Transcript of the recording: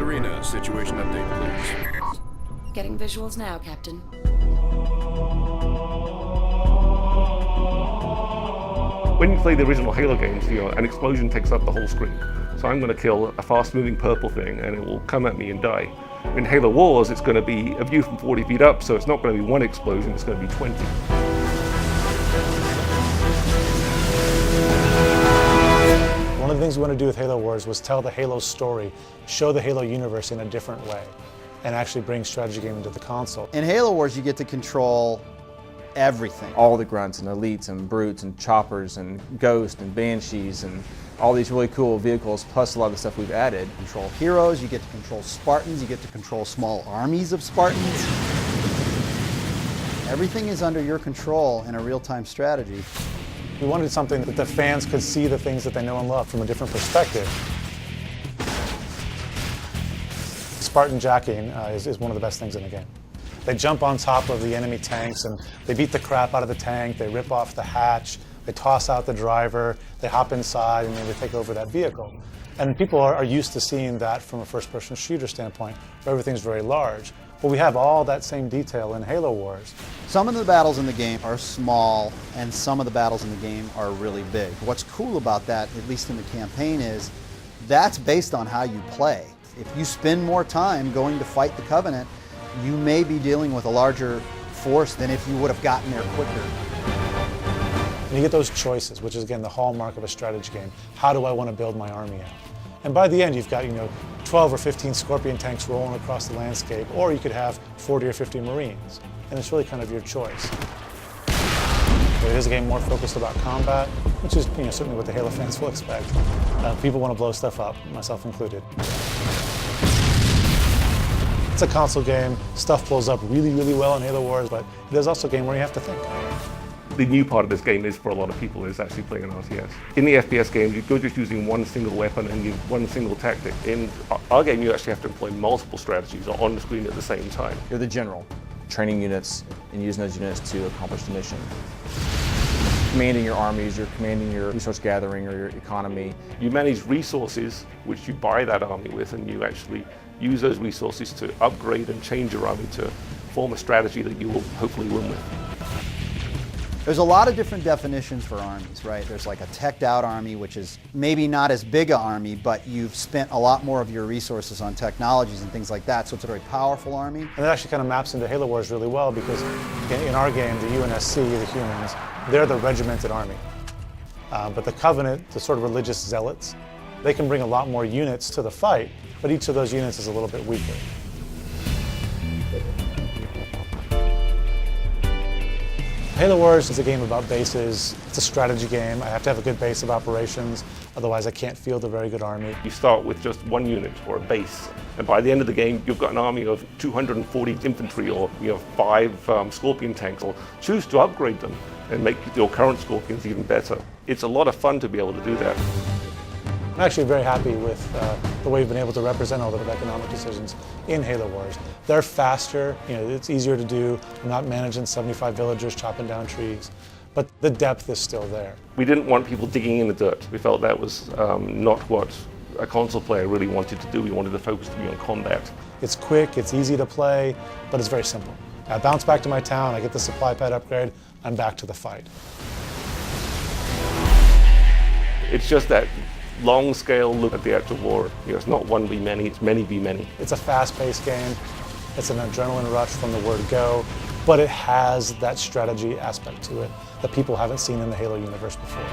arena. Situation update, please. Getting visuals now, Captain. When you play the original Halo games, an explosion takes up the whole screen. So I'm going to kill a fast-moving purple thing, and it will come at me and die. In Halo Wars, it's going to be a view from 40 feet up, so it's not going to be one explosion, it's going to be 20. One of the things we want to do with Halo Wars was tell the Halo story, show the Halo universe in a different way, and actually bring strategy gaming to the console. In Halo Wars, you get to control everything. All the grunts and elites and brutes and choppers and ghosts and banshees and all these really cool vehicles, plus a lot of the stuff we've added. Control heroes, you get to control Spartans, you get to control small armies of Spartans. Everything is under your control in a real-time strategy. We wanted something that the fans could see the things that they know and love from a different perspective. Spartan jacking is one of the best things in the game. They jump on top of the enemy tanks and they beat the crap out of the tank, they rip off the hatch, they toss out the driver, they hop inside, and then they take over that vehicle. And people are used to seeing that from a first-person shooter standpoint, where everything's very large. But we have all that same detail in Halo Wars. Some of the battles in the game are small, and some of the battles in the game are really big. What's cool about that, at least in the campaign, is that's based on how you play. If you spend more time going to fight the Covenant, you may be dealing with a larger force than if you would have gotten there quicker. And you get those choices, which is again the hallmark of a strategy game. How do I want to build my army out? And by the end, you've got 12 or 15 Scorpion tanks rolling across the landscape, or you could have 40 or 50 Marines. And it's really kind of your choice. It is a game more focused about combat, which is certainly what the Halo fans will expect. People want to blow stuff up, myself included. It's a console game. Stuff blows up really, really well in Halo Wars, but it is also a game where you have to think. The new part of this game is, for a lot of people, is actually playing an RTS. In the FPS games, you're just using one single weapon and one single tactic. In our game, you actually have to employ multiple strategies on the screen at the same time. You're the general, training units and using those units to accomplish the mission. Commanding your armies, you're commanding your resource gathering or your economy. You manage resources, which you buy that army with, and you actually use those resources to upgrade and change your army to form a strategy that you will hopefully win with. There's a lot of different definitions for armies, right? There's like a teched out army, which is maybe not as big an army, but you've spent a lot more of your resources on technologies and things like that, so it's a very powerful army. And it actually kind of maps into Halo Wars really well, because in our game, the UNSC, the humans, they're the regimented army. But the Covenant, the sort of religious zealots, they can bring a lot more units to the fight, but each of those units is a little bit weaker. Halo Wars is a game about bases. It's a strategy game. I have to have a good base of operations, otherwise I can't field a very good army. You start with just one unit or a base, and by the end of the game, you've got an army of 240 infantry or 5 Scorpion tanks. Or choose to upgrade them and make your current Scorpions even better. It's a lot of fun to be able to do that. I'm actually very happy with the way we've been able to represent all the economic decisions in Halo Wars. They're faster, it's easier to do. I'm not managing 75 villagers chopping down trees, but the depth is still there. We didn't want people digging in the dirt. We felt that was not what a console player really wanted to do. We wanted the focus to be on combat. It's quick, it's easy to play, but it's very simple. I bounce back to my town, I get the supply pad upgrade, I'm back to the fight. It's just that long-scale look at the actual war. It's not one v many, it's many v many. It's a fast-paced game. It's an adrenaline rush from the word go, but it has that strategy aspect to it that people haven't seen in the Halo universe before.